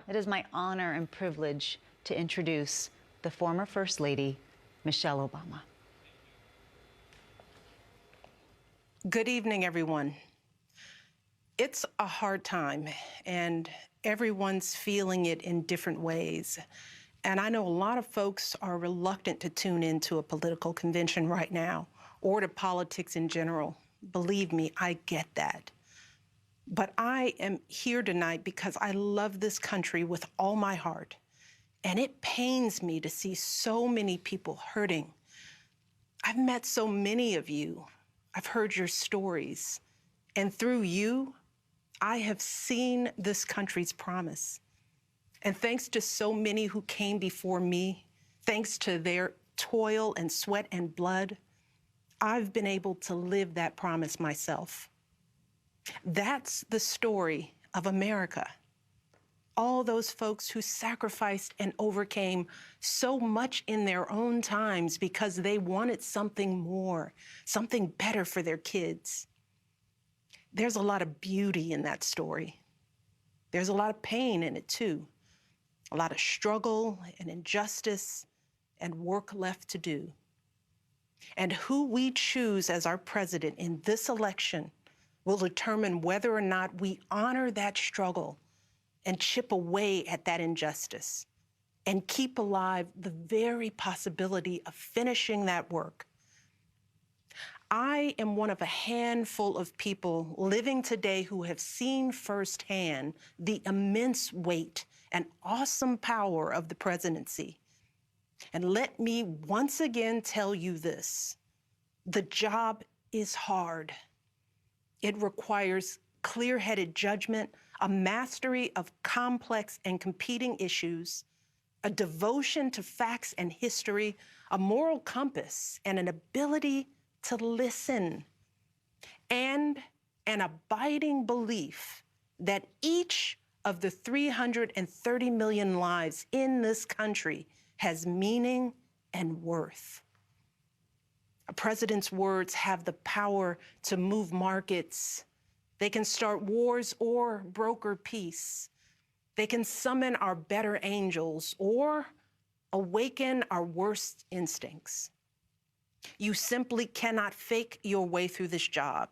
It is my honor and privilege to introduce the former First Lady, Michelle Obama. Good evening, everyone. It's a hard time, and everyone's feeling it in different ways. And I know a lot of folks are reluctant to tune into a political convention right now, or to politics in general. Believe me, I get that. But I am here tonight because I love this country with all my heart. And it pains me to see so many people hurting. I've met so many of you. I've heard your stories. And through you, I have seen this country's promise. And thanks to so many who came before me, thanks to their toil and sweat and blood, I've been able to live that promise myself. That's the story of America. All those folks who sacrificed and overcame so much in their own times because they wanted something more, something better for their kids. There's a lot of beauty in that story. There's a lot of pain in it too. A lot of struggle and injustice and work left to do. And who we choose as our president in this election will determine whether or not we honor that struggle and chip away at that injustice and keep alive the very possibility of finishing that work. I am one of a handful of people living today who have seen firsthand the immense weight and awesome power of the presidency. And let me once again tell you this: the job is hard. It requires clear-headed judgment, a mastery of complex and competing issues, a devotion to facts and history, a moral compass, and an ability to listen, and an abiding belief that each of the 330 million lives in this country has meaning and worth. A president's words have the power to move markets. They can start wars or broker peace. They can summon our better angels or awaken our worst instincts. You simply cannot fake your way through this job.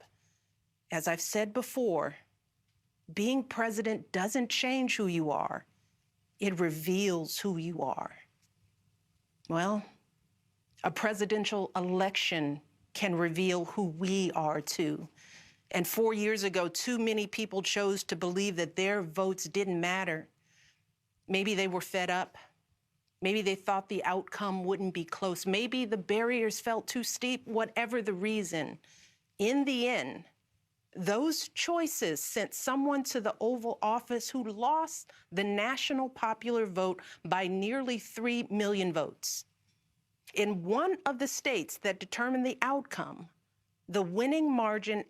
As I've said before, being president doesn't change who you are. It reveals who you are. Well, a presidential election can reveal who we are too. And 4 years ago, too many people chose to believe that their votes didn't matter. Maybe they were fed up. Maybe they thought the outcome wouldn't be close. Maybe the barriers felt too steep, whatever the reason. In the end, those choices sent someone to the Oval Office who lost the national popular vote by nearly 3 million votes. In one of the states that determined the outcome, the winning margin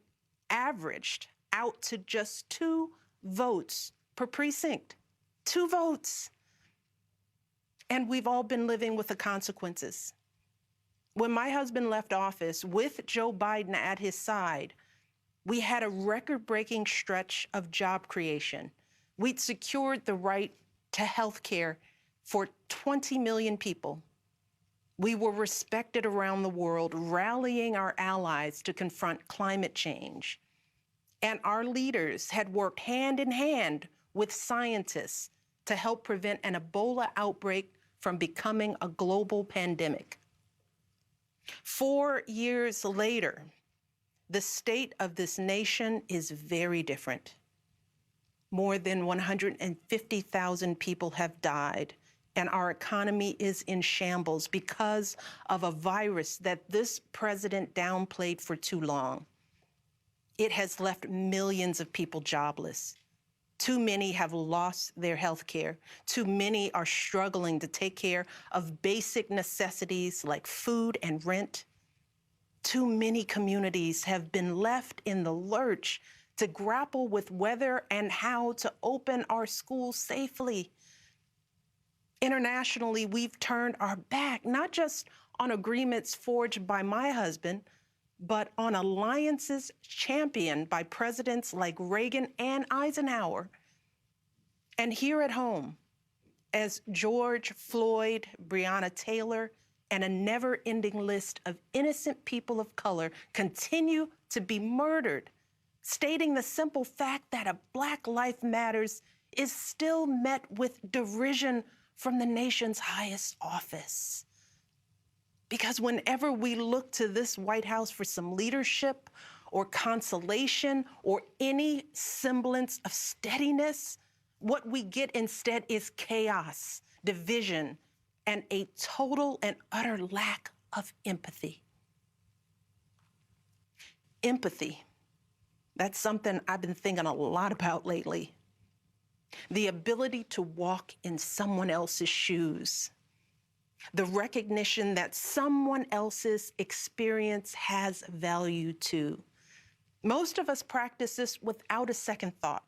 averaged out to just 2 votes per precinct. 2 votes. And we've all been living with the consequences. When my husband left office with Joe Biden at his side, we had a record-breaking stretch of job creation. We'd secured the right to health care for 20 million people. We were respected around the world, rallying our allies to confront climate change. And our leaders had worked hand in hand with scientists to help prevent an Ebola outbreak from becoming a global pandemic. 4 years later, the state of this nation is very different. More than 150,000 people have died, and our economy is in shambles because of a virus that this president downplayed for too long. It has left millions of people jobless. Too many have lost their health care. Too many are struggling to take care of basic necessities like food and rent. Too many communities have been left in the lurch to grapple with whether and how to open our schools safely. Internationally, we've turned our back, not just on agreements forged by my husband, but on alliances championed by presidents like Reagan and Eisenhower. And here at home, as George Floyd, Breonna Taylor, and a never-ending list of innocent people of color continue to be murdered, stating the simple fact that a Black life matters is still met with derision from the nation's highest office. Because whenever we look to this White House for some leadership or consolation or any semblance of steadiness, what we get instead is chaos, division, and a total and utter lack of empathy. Empathy, that's something I've been thinking a lot about lately. The ability to walk in someone else's shoes. The recognition that someone else's experience has value too. Most of us practice this without a second thought.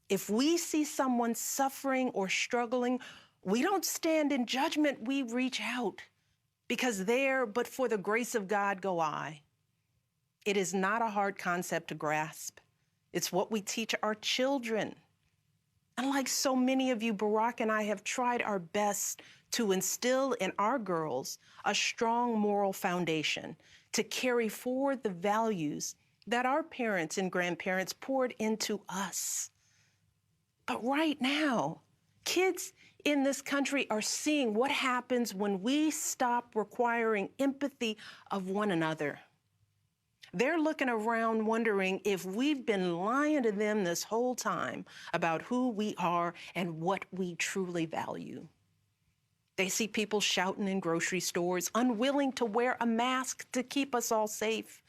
If we see someone suffering or struggling, we don't stand in judgment, we reach out. Because there, but for the grace of God, go I. It is not a hard concept to grasp. It's what we teach our children. And like so many of you, Barack and I have tried our best to instill in our girls a strong moral foundation to carry forward the values that our parents and grandparents poured into us. But right now, kids in this country are seeing what happens when we stop requiring empathy of one another. They're looking around wondering if we've been lying to them this whole time about who we are and what we truly value. They see people shouting in grocery stores, unwilling to wear a mask to keep us all safe.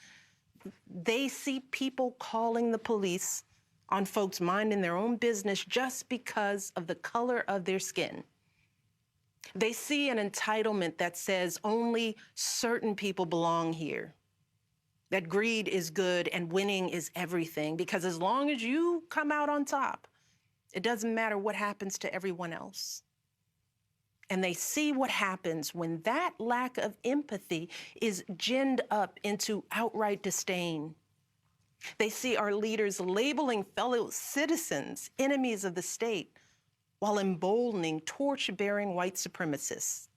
They see people calling the police on folks minding their own business just because of the color of their skin. They see an entitlement that says only certain people belong here, that greed is good and winning is everything, because as long as you come out on top, it doesn't matter what happens to everyone else. And they see what happens when that lack of empathy is ginned up into outright disdain. They see our leaders labeling fellow citizens enemies of the state while emboldening torch-bearing white supremacists.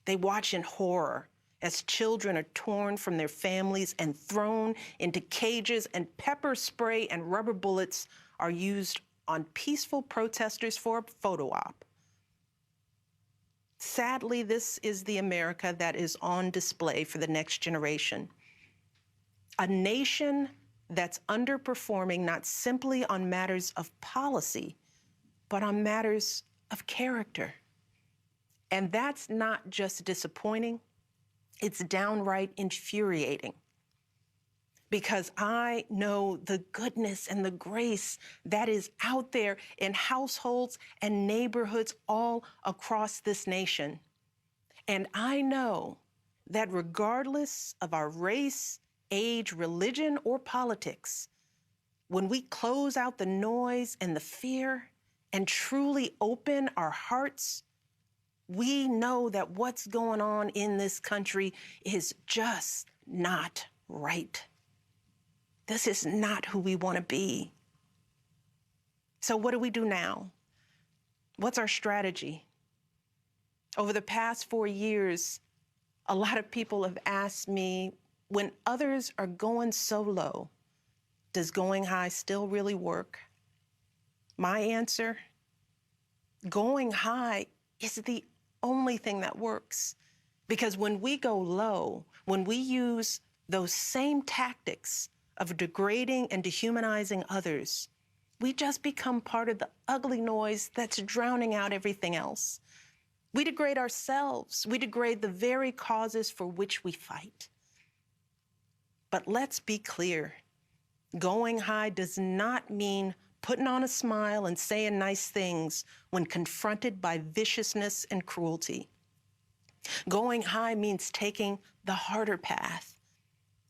They watch in horror as children are torn from their families and thrown into cages, and pepper spray and rubber bullets are used on peaceful protesters for a photo op. Sadly, this is the America that is on display for the next generation. A nation that's underperforming not simply on matters of policy, but on matters of character. And that's not just disappointing, it's downright infuriating. Because I know the goodness and the grace that is out there in households and neighborhoods all across this nation. And I know that regardless of our race, age, religion, or politics, when we close out the noise and the fear and truly open our hearts, we know that what's going on in this country is just not right. This is not who we want to be. So what do we do now? What's our strategy? Over the past 4 years, a lot of people have asked me, when others are going so low, does going high still really work? My answer, going high is the only thing that works. Because when we go low, when we use those same tactics of degrading and dehumanizing others, we just become part of the ugly noise that's drowning out everything else. We degrade ourselves. We degrade the very causes for which we fight. But let's be clear. Going high does not mean putting on a smile and saying nice things when confronted by viciousness and cruelty. Going high means taking the harder path.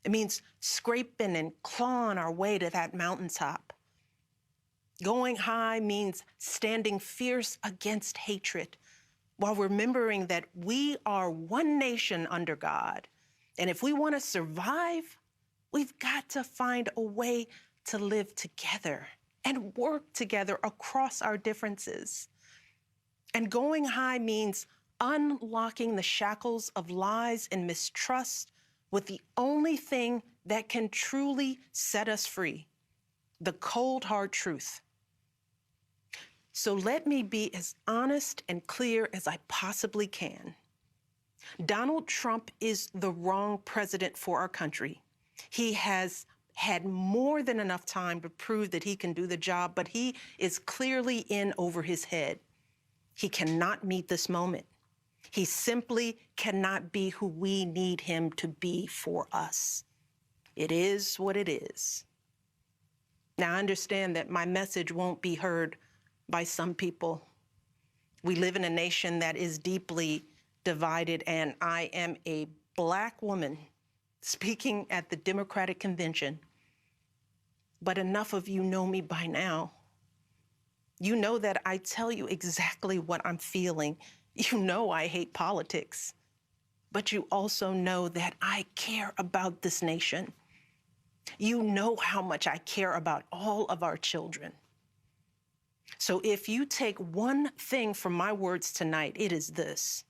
It means scraping and clawing our way to that mountaintop. Going high means standing fierce against hatred while remembering that we are one nation under God. And if we want to survive, we've got to find a way to live together. and work together across our differences. And going high means unlocking the shackles of lies and mistrust with the only thing that can truly set us free, the cold, hard truth. So let me be as honest and clear as I possibly can. Donald Trump is the wrong president for our country. He has had more than enough time to prove that he can do the job, but he is clearly in over his head. He cannot meet this moment. He simply cannot be who we need him to be for us. It is what it is. Now, I understand that my message won't be heard by some people. We live in a nation that is deeply divided, and I am a Black woman speaking at the Democratic Convention. But enough of you know me by now. You know that I tell you exactly what I'm feeling. You know I hate politics, but you also know that I care about this nation. You know how much I care about all of our children. So if you take one thing from my words tonight, it is this.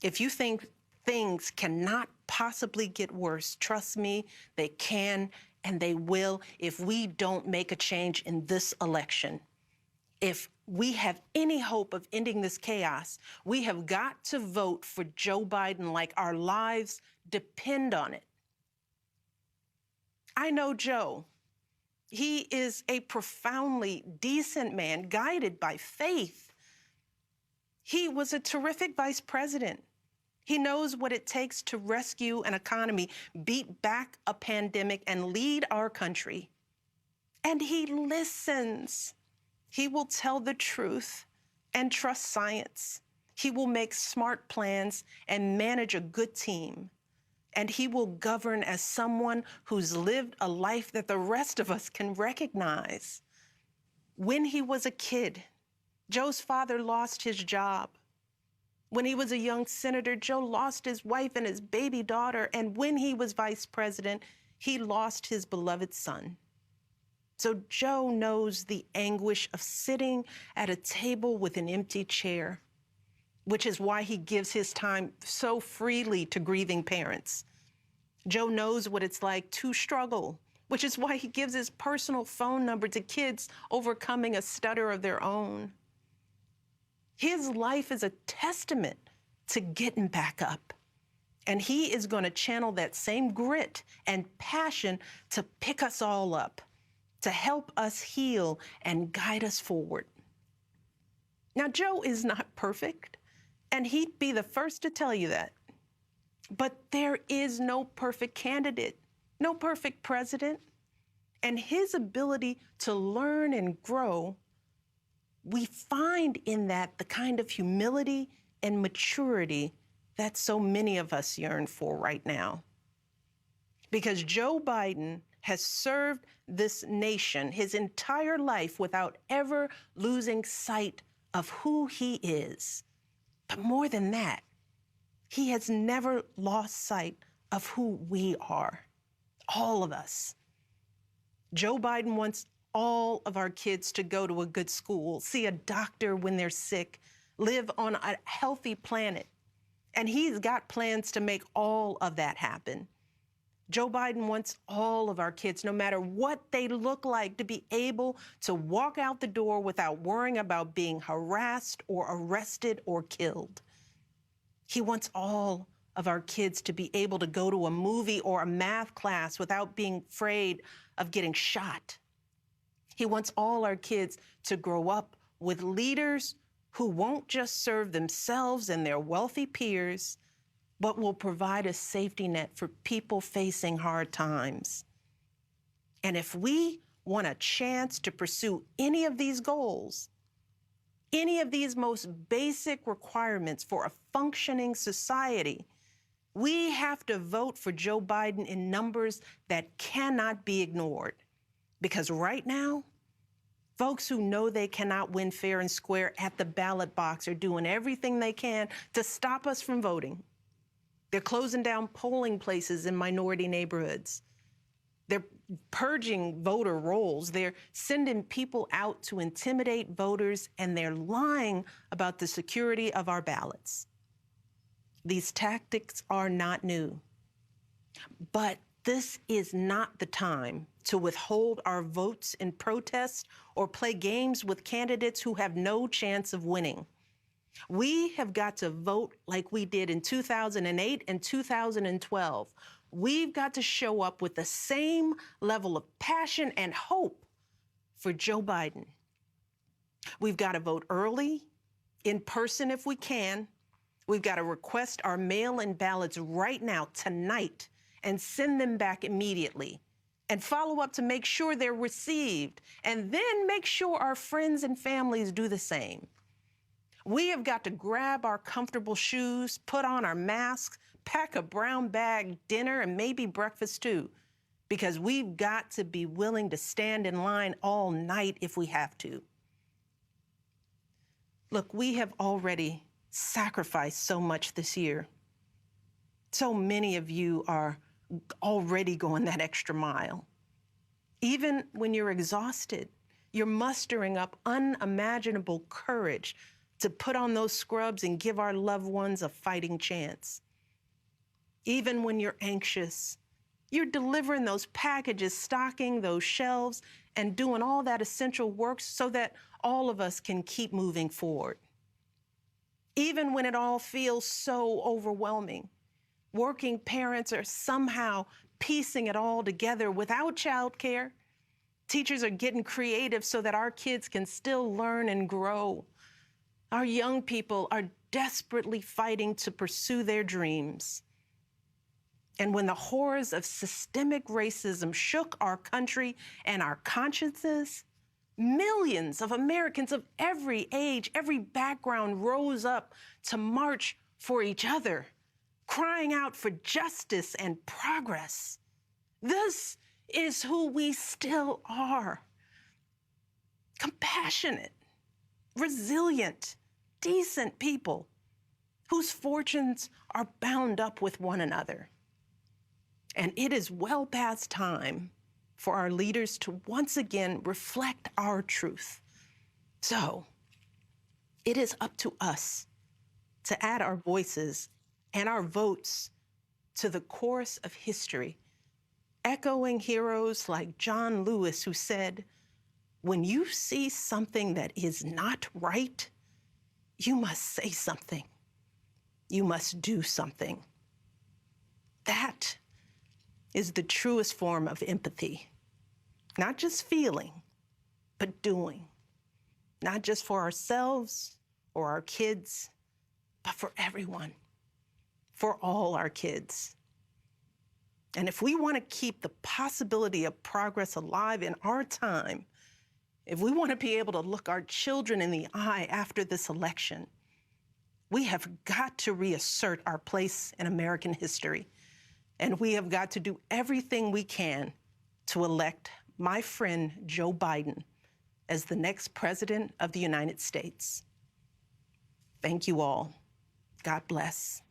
If you think things cannot possibly get worse, trust me, they can and they will if we don't make a change in this election. If we have any hope of ending this chaos, we have got to vote for Joe Biden like our lives depend on it. I know Joe. He is a profoundly decent man, guided by faith. He was a terrific vice president. He knows what it takes to rescue an economy, beat back a pandemic, and lead our country. And he listens. He will tell the truth and trust science. He will make smart plans and manage a good team. And he will govern as someone who's lived a life that the rest of us can recognize. When he was a kid, Joe's father lost his job. When he was a young senator, Joe lost his wife and his baby daughter. And when he was vice president, he lost his beloved son. So Joe knows the anguish of sitting at a table with an empty chair, which is why he gives his time so freely to grieving parents. Joe knows what it's like to struggle, which is why he gives his personal phone number to kids overcoming a stutter of their own. His life is a testament to getting back up. And he is going to channel that same grit and passion to pick us all up, to help us heal and guide us forward. Now, Joe is not perfect, and he'd be the first to tell you that. But there is no perfect candidate, no perfect president. And his ability to learn and grow, we find in that the kind of humility and maturity that so many of us yearn for right now. Because Joe Biden has served this nation his entire life without ever losing sight of who he is. But more than that, he has never lost sight of who we are, all of us. Joe Biden wants all of our kids to go to a good school, see a doctor when they're sick, live on a healthy planet. And he's got plans to make all of that happen. Joe Biden wants all of our kids, no matter what they look like, to be able to walk out the door without worrying about being harassed or arrested or killed. He wants all of our kids to be able to go to a movie or a math class without being afraid of getting shot. He wants all our kids to grow up with leaders who won't just serve themselves and their wealthy peers, but will provide a safety net for people facing hard times. And if we want a chance to pursue any of these goals, any of these most basic requirements for a functioning society, we have to vote for Joe Biden in numbers that cannot be ignored. Because right now, folks who know they cannot win fair and square at the ballot box are doing everything they can to stop us from voting. They're closing down polling places in minority neighborhoods. They're purging voter rolls. They're sending people out to intimidate voters, and they're lying about the security of our ballots. These tactics are not new. But this is not the time to withhold our votes in protest or play games with candidates who have no chance of winning. We have got to vote like we did in 2008 and 2012. We've got to show up with the same level of passion and hope for Joe Biden. We've got to vote early, in person if we can. We've got to request our mail-in ballots right now, tonight, and send them back immediately. And follow up to make sure they're received. And then make sure our friends and families do the same. We have got to grab our comfortable shoes, put on our masks, pack a brown bag dinner, and maybe breakfast too, because we've got to be willing to stand in line all night if we have to. Look, we have already sacrificed so much this year. So many of you are already going that extra mile. Even when you're exhausted, you're mustering up unimaginable courage to put on those scrubs and give our loved ones a fighting chance. Even when you're anxious, you're delivering those packages, stocking those shelves, and doing all that essential work so that all of us can keep moving forward. Even when it all feels so overwhelming, working parents are somehow piecing it all together without childcare. Teachers are getting creative so that our kids can still learn and grow. Our young people are desperately fighting to pursue their dreams. And when the horrors of systemic racism shook our country and our consciences, millions of Americans of every age, every background rose up to march for each other, crying out for justice and progress. This is who we still are. Compassionate, resilient, decent people whose fortunes are bound up with one another. And it is well past time for our leaders to once again reflect our truth. So it is up to us to add our voices and our votes to the chorus of history, echoing heroes like John Lewis, who said, "When you see something that is not right, you must say something. You must do something." That is the truest form of empathy. Not just feeling, but doing. Not just for ourselves or our kids, but for everyone, for all our kids. And if we want to keep the possibility of progress alive in our time, if we want to be able to look our children in the eye after this election, we have got to reassert our place in American history. And we have got to do everything we can to elect my friend Joe Biden as the next president of the United States. Thank you all. God bless.